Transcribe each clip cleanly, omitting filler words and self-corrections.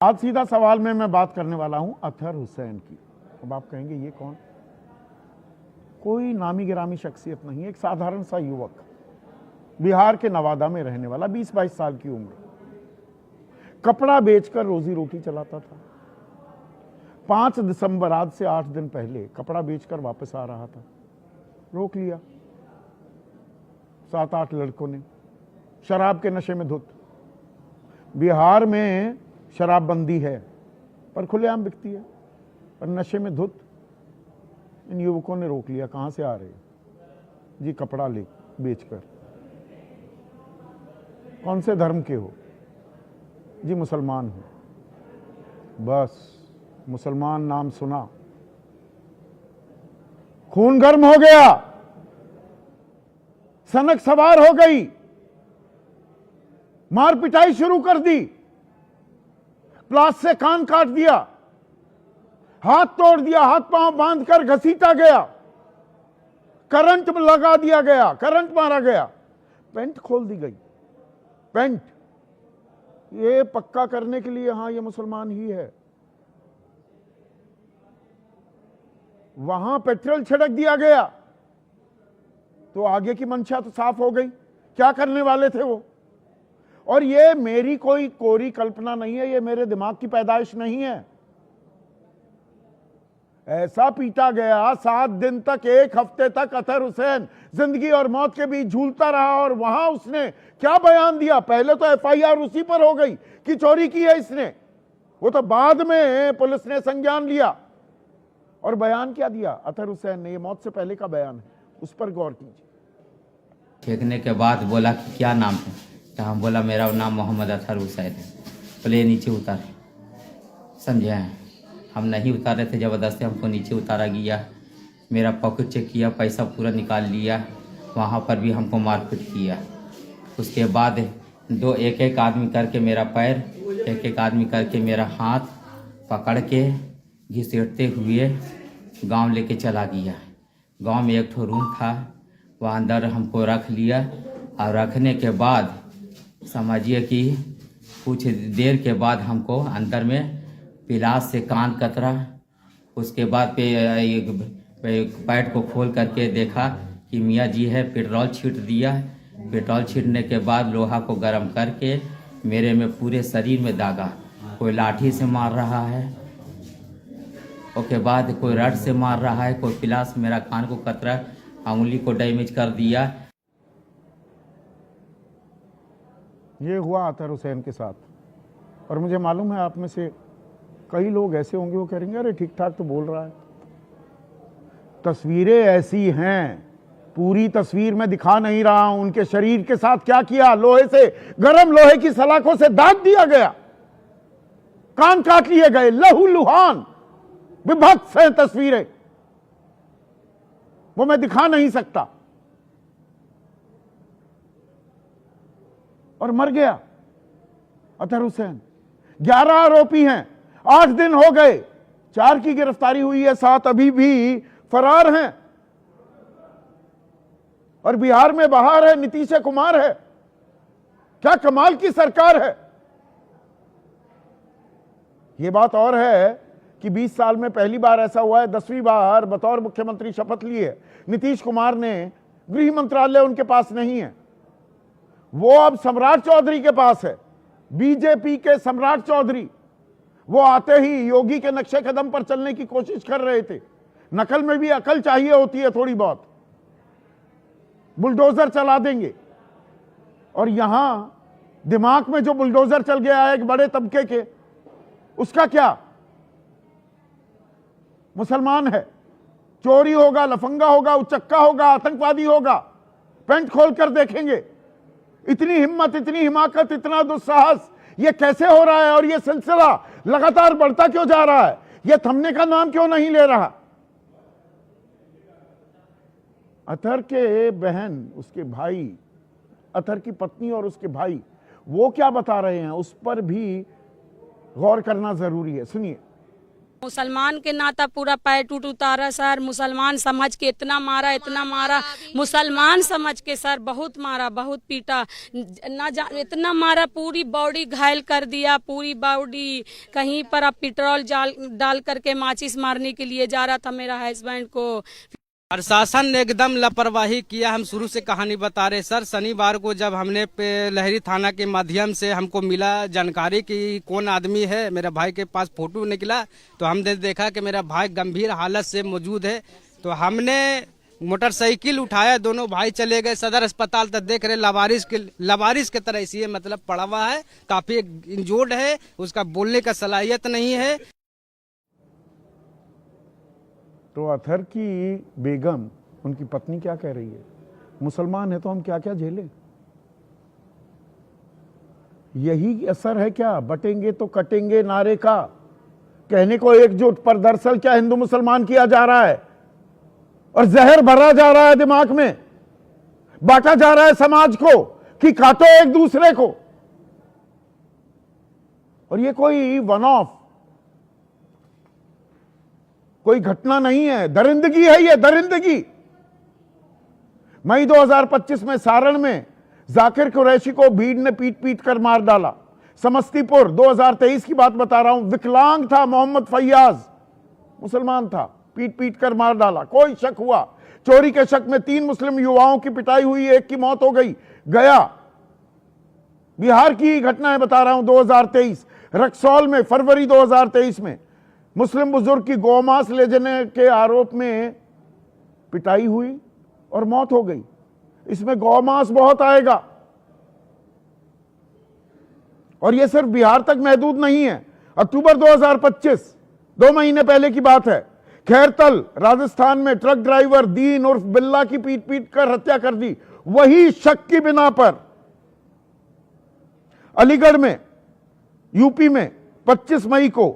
आज सीधा सवाल में मैं बात करने वाला हूं अतहर हुसैन की। अब आप कहेंगे ये कौन? कोई नामी गिरामी शख्सियत नहीं है, एक साधारण सा युवक, बिहार के नवादा में रहने वाला, 20-22 साल की उम्र, कपड़ा बेचकर रोजी रोटी चलाता था। 5 दिसंबर, आज से 8 दिन पहले, कपड़ा बेचकर वापस आ रहा था, रोक लिया 7-8 लड़कों ने, शराब के नशे में धुत। बिहार में शराबबंदी है पर खुलेआम बिकती है, पर नशे में धुत इन युवकों ने रोक लिया। कहां से आ रहे जी? कपड़ा ले बेचकर। कौन से धर्म के हो जी? मुसलमान हो। बस मुसलमान नाम सुना, खून गर्म हो गया, सनक सवार हो गई, मार पिटाई शुरू कर दी, प्लास से कान काट दिया, हाथ तोड़ दिया, हाथ पांव बांधकर घसीटा गया, करंट लगा दिया गया, करंट मारा गया, पेंट खोल दी गई। पेंट ये पक्का करने के लिए हां ये मुसलमान ही है। वहां पेट्रोल छिड़क दिया गया तो आगे की मंशा तो साफ हो गई, क्या करने वाले थे वो। और ये मेरी कोई कोरी कल्पना नहीं है, ये मेरे दिमाग की पैदाइश नहीं है। ऐसा पीटा गया 7 दिन तक, 1 हफ्ते तक अतहर हुसैन जिंदगी और मौत के बीच झूलता रहा। और वहां उसने क्या बयान दिया? पहले तो एफआईआर उसी पर हो गई कि चोरी की है इसने, वो तो बाद में पुलिस ने संज्ञान लिया। और बयान क्या दिया अतहर हुसैन ने? ये मौत से पहले का बयान है, उस पर गौर कीजिए। फेंकने के बाद बोला कि क्या नाम है? तो हम बोला मेरा नाम मोहम्मद अतहर हुसैन है। बोले नीचे उतारे। समझे हैं? हम नहीं उतारे थे, ज़बरदस्ती हमको नीचे उतारा गया। मेरा पॉकेट चेक किया, पैसा पूरा निकाल लिया, वहाँ पर भी हमको मारपीट किया। उसके बाद एक एक आदमी करके मेरा पैर, एक एक आदमी करके मेरा हाथ पकड़ के घिसेटते हुए गांव लेके चला गया। गांव में एक ठो रूम था, वहाँ अंदर हमको रख लिया। और रखने के बाद समझिए कि कुछ देर के बाद हमको अंदर में पिलास से कान कतरा। उसके बाद पैड को खोल करके देखा कि मियाँ जी है, पेट्रोल छींट दिया। पेट्रोल छींटने के बाद लोहा को गर्म करके मेरे में पूरे शरीर में दागा। कोई लाठी से मार रहा है, उसके बाद कोई रड से मार रहा है, कोई पिलास मेरा कान को कतरा, उंगली को डैमेज कर दिया। ये हुआ अतहर हुसैन के साथ। और मुझे मालूम है आप में से कई लोग ऐसे होंगे, वो कहेंगे अरे ठीक ठाक तो बोल रहा है। तस्वीरें ऐसी हैं, पूरी तस्वीर में दिखा नहीं रहा हूं उनके शरीर के साथ क्या किया। लोहे से, गरम लोहे की सलाखों से दाग दिया गया, कान काट लिए गए, लहू लुहान विभत्स हैं तस्वीरें, वो मैं दिखा नहीं सकता। और मर गया अतहर हुसैन। 11 आरोपी हैं, 8 दिन हो गए, 4 की गिरफ्तारी हुई है, 7 अभी भी फरार हैं। और बिहार में बहार है, नीतीश कुमार है, क्या कमाल की सरकार है। यह बात और है कि 20 साल में पहली बार ऐसा हुआ है, 10वीं बार बतौर मुख्यमंत्री शपथ लिए नीतीश कुमार ने। गृह मंत्रालय उनके पास नहीं है, वो अब सम्राट चौधरी के पास है, बीजेपी के सम्राट चौधरी। वो आते ही योगी के नक्शे कदम पर चलने की कोशिश कर रहे थे। नकल में भी अकल चाहिए होती है थोड़ी बहुत, बुलडोजर चला देंगे। और यहां दिमाग में जो बुलडोजर चल गया है एक बड़े तबके के, उसका क्या? मुसलमान है, चोरी होगा, लफंगा होगा, उचक्का होगा, आतंकवादी होगा, पेंट खोलकर देखेंगे। इतनी हिम्मत, इतनी हिमाकत, इतना दुस्साहस, ये कैसे हो रहा है? और ये सिलसिला लगातार बढ़ता क्यों जा रहा है? ये थमने का नाम क्यों नहीं ले रहा? अतहर के बहन, उसके भाई, अतहर की पत्नी और उसके भाई, वो क्या बता रहे हैं, उस पर भी गौर करना जरूरी है। सुनिए। मुसलमान के नाता पूरा पैर टूट उतारा सर। मुसलमान समझ के इतना मारा, मुसलमान समझ के सर बहुत मारा, बहुत पीटा, इतना मारा, पूरी बॉडी घायल कर दिया, पूरी बॉडी। कहीं पर अब पेट्रोल डाल करके माचिस मारने के लिए जा रहा था मेरा हस्बैंड को। प्रशासन ने एकदम लापरवाही किया। हम शुरू से कहानी बता रहे सर। शनिवार को जब हमने लहरी थाना के माध्यम से हमको मिला जानकारी कि कौन आदमी है, मेरा भाई के पास फोटो निकला, तो हमने देखा कि मेरा भाई गंभीर हालत से मौजूद है। तो हमने मोटरसाइकिल उठाया, दोनों भाई चले गए सदर अस्पताल। तक देख रहे लवारिस के तरह इसी मतलब पड़ा हुआ है, काफी इंजोर्ड है, उसका बोलने का सलाहियत नहीं है। तो अतहर की बेगम, उनकी पत्नी क्या कह रही है? मुसलमान है तो हम क्या क्या झेलें? यही असर है क्या बटेंगे तो कटेंगे नारे का? कहने को एकजुट, पर दरअसल क्या हिंदू मुसलमान किया जा रहा है और जहर भरा जा रहा है दिमाग में, बांटा जा रहा है समाज को कि काटो एक दूसरे को। और ये कोई वन ऑफ कोई घटना नहीं है, दरिंदगी है ये, दरिंदगी। मई 2025 में सारण में जाकिर कुरैशी को भीड़ ने पीट पीट कर मार डाला। समस्तीपुर 2023 की बात बता रहा हूं, विकलांग था मोहम्मद फैयाज, मुसलमान था, पीट पीट कर मार डाला, कोई शक हुआ। चोरी के शक में 3 मुस्लिम युवाओं की पिटाई हुई, एक की मौत हो गई। गया बिहार की घटना है बता रहा हूं, 2023 रक्सौल में फरवरी 2023 में मुस्लिम बुजुर्ग की गौमांस ले जाने के आरोप में पिटाई हुई और मौत हो गई। इसमें गौमांस बहुत आएगा। और यह सिर्फ बिहार तक महदूद नहीं है। अक्टूबर 2025, 2 महीने पहले की बात है, खैरतल राजस्थान में ट्रक ड्राइवर दीन उर्फ बिल्ला की पीट पीट कर हत्या कर दी, वही शक की बिना पर। अलीगढ़ में, यूपी में 25 मई को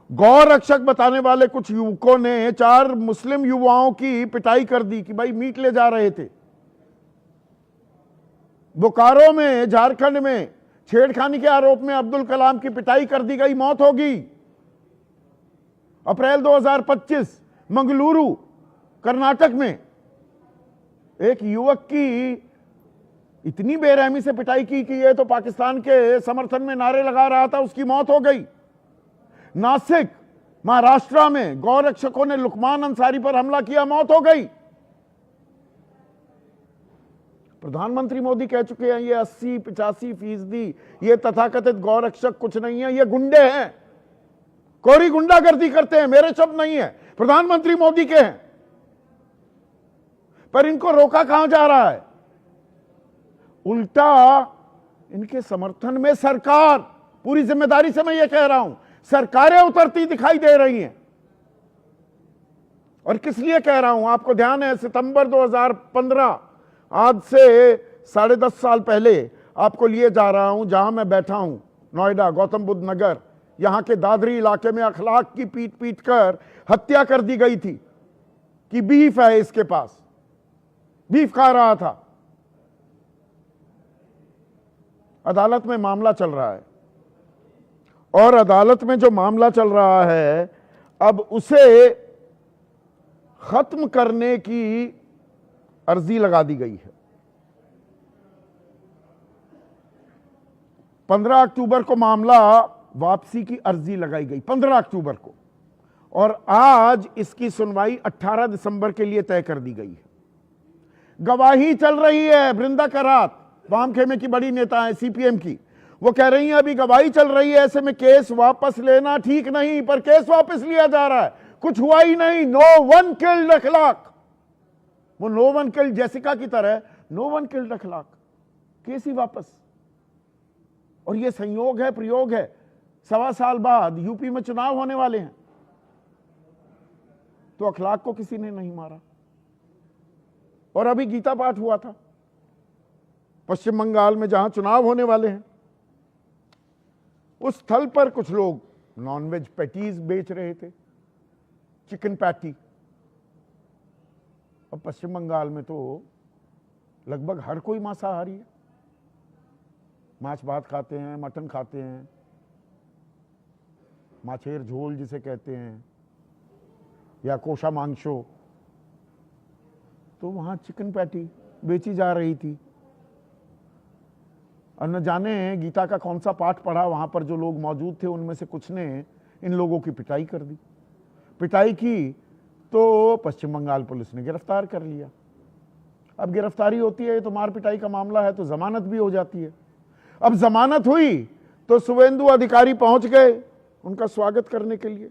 गौ रक्षक बताने वाले कुछ युवकों ने 4 मुस्लिम युवाओं की पिटाई कर दी कि भाई मीट ले जा रहे थे। बोकारो में, झारखंड में छेड़खानी के आरोप में अब्दुल कलाम की पिटाई कर दी गई, मौत हो गई। अप्रैल 2025 मंगलुरु कर्नाटक में एक युवक की इतनी बेरहमी से पिटाई की कि यह तो पाकिस्तान के समर्थन में नारे लगा रहा था, उसकी मौत हो गई। नासिक महाराष्ट्र में गौ रक्षकों ने लुकमान अंसारी पर हमला किया, मौत हो गई। प्रधानमंत्री मोदी कह चुके हैं ये 80-85% ये तथाकथित गौ रक्षक कुछ नहीं है, ये गुंडे हैं, कोरी गुंडागर्दी करते हैं। मेरे शब्द नहीं है, प्रधानमंत्री मोदी के हैं। पर इनको रोका कहां जा रहा है? उल्टा इनके समर्थन में सरकार, पूरी जिम्मेदारी से मैं ये कह रहा हूं, सरकारें उतरती दिखाई दे रही हैं। और किस लिए कह रहा हूं आपको ध्यान है, सितंबर 2015, आज से 10.5 साल पहले आपको लिए जा रहा हूं जहां मैं बैठा हूं, नोएडा, गौतम बुद्ध नगर, यहां के दादरी इलाके में अखलाक की पीट पीट कर हत्या कर दी गई थी कि बीफ है इसके पास, बीफ खा रहा था। अदालत में मामला चल रहा है और अदालत में जो मामला चल रहा है अब उसे खत्म करने की अर्जी लगा दी गई है। 15 अक्टूबर को मामला वापसी की अर्जी लगाई गई, 15 अक्टूबर को, और आज इसकी सुनवाई 18 दिसंबर के लिए तय कर दी गई है। गवाही चल रही है। वृंदा करात वाम खेमे की बड़ी नेता है सीपीएम की, वो कह रही हैं अभी गवाही चल रही है, ऐसे में केस वापस लेना ठीक नहीं। पर केस वापस लिया जा रहा है, कुछ हुआ ही नहीं। नो वन किल्ड अखलाक, वो नो वन किल्ड जेसिका की तरह, नो वन किल्ड अखलाक, केस ही वापस। और ये संयोग है, प्रयोग है, 1.25 साल बाद यूपी में चुनाव होने वाले हैं, तो अखलाक को किसी ने नहीं मारा। और अभी गीता पाठ हुआ था पश्चिम बंगाल में जहां चुनाव होने वाले हैं, उस स्थल पर कुछ लोग नॉनवेज पैटीज बेच रहे थे, चिकन पैटी। अब पश्चिम बंगाल में तो लगभग हर कोई मांसाहारी है, मांस भात खाते हैं, मटन खाते हैं, माछेर झोल जिसे कहते हैं, या कोशा मांगशो, तो वहां चिकन पैटी बेची जा रही थी। और न जाने गीता का कौन सा पाठ पढ़ा, वहां पर जो लोग मौजूद थे उनमें से कुछ ने इन लोगों की पिटाई कर दी। पिटाई की तो पश्चिम बंगाल पुलिस ने गिरफ्तार कर लिया। अब गिरफ्तारी होती है तो मार पिटाई का मामला है तो जमानत भी हो जाती है। अब जमानत हुई तो शुभेंदु अधिकारी पहुंच गए उनका स्वागत करने के लिए,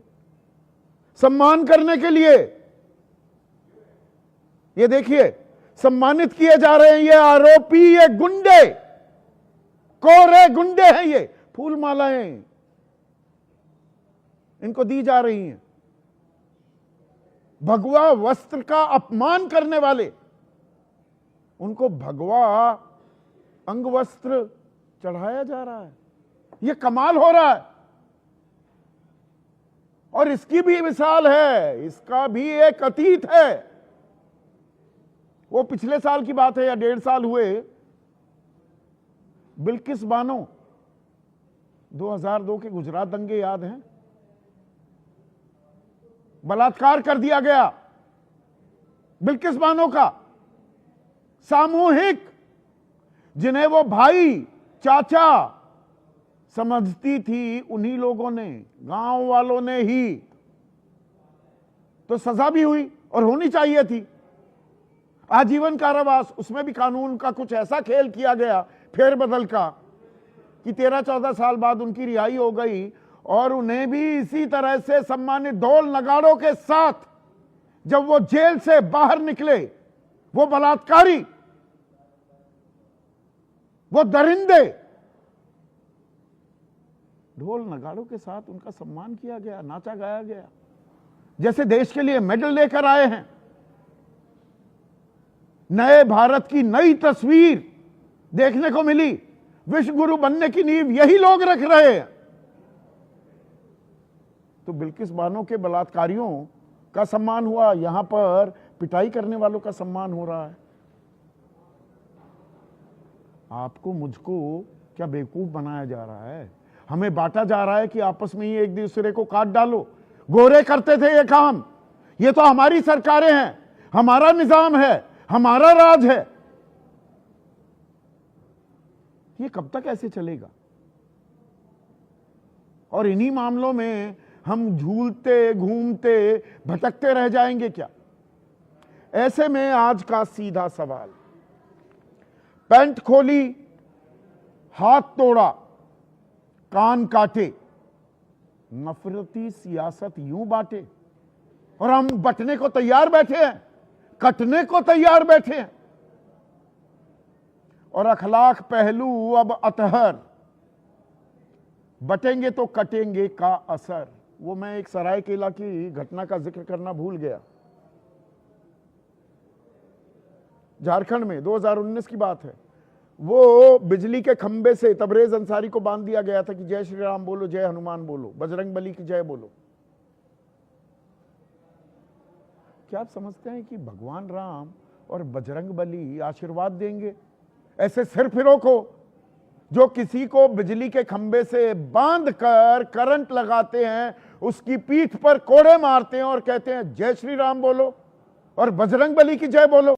सम्मान करने के लिए। ये देखिए, सम्मानित किए जा रहे हैं ये आरोपी, ये गुंडे, कोरे गुंडे हैं ये। फूल मालाएं इनको दी जा रही हैं। भगवा वस्त्र का अपमान करने वाले, उनको भगवा अंगवस्त्र चढ़ाया जा रहा है। यह कमाल हो रहा है। और इसकी भी मिसाल है, इसका भी एक अतीत है। वो पिछले साल की बात है या 1.5 साल हुए, बिल्किस बानो, 2002 के गुजरात दंगे याद हैं? बलात्कार कर दिया गया बिल्किस बानो का, सामूहिक, जिन्हें वो भाई चाचा समझती थी उन्हीं लोगों ने, गांव वालों ने ही। तो सजा भी हुई और होनी चाहिए थी, आजीवन कारावास। उसमें भी कानून का कुछ ऐसा खेल किया गया फेरबदल का कि 13-14 साल बाद उनकी रिहाई हो गई और उन्हें भी इसी तरह से सम्मानित ढोल नगाड़ों के साथ जब वो जेल से बाहर निकले, वो बलात्कारी, वो दरिंदे, ढोल नगाड़ों के साथ उनका सम्मान किया गया, नाचा गाया गया, जैसे देश के लिए मेडल लेकर आए हैं। नए भारत की नई तस्वीर देखने को मिली। विश्व गुरु बनने की नींव यही लोग रख रहे हैं। तो बिल्किस बानो के बलात्कारियों का सम्मान हुआ, यहां पर पिटाई करने वालों का सम्मान हो रहा है। आपको मुझको क्या बेवकूफ बनाया जा रहा है? हमें बांटा जा रहा है कि आपस में ही एक दूसरे को काट डालो। गोरे करते थे ये काम। ये तो हमारी सरकारें हैं, हमारा निजाम है, हमारा राज है। ये कब तक ऐसे चलेगा? और इन्हीं मामलों में हम झूलते घूमते भटकते रह जाएंगे क्या? ऐसे में आज का सीधा सवाल, पैंट खोली, हाथ तोड़ा, कान काटे, नफरती सियासत यूं बांटे, और हम बटने को तैयार बैठे हैं, कटने को तैयार बैठे हैं। और अखलाक पहलू अब अतहर, बटेंगे तो कटेंगे का असर। वो मैं एक सरायकेला की घटना का जिक्र करना भूल गया। झारखंड में 2019 की बात है। वो बिजली के खंबे से तबरेज अंसारी को बांध दिया गया था कि जय श्री राम बोलो, जय हनुमान बोलो, बजरंग बली की जय बोलो। क्या आप समझते हैं कि भगवान राम और बजरंग बली आशीर्वाद देंगे ऐसे सिरफिरों को जो किसी को बिजली के खंबे से बांध कर करंट लगाते हैं, उसकी पीठ पर कोड़े मारते हैं और कहते हैं जय श्री राम बोलो और बजरंग बली की जय बोलो?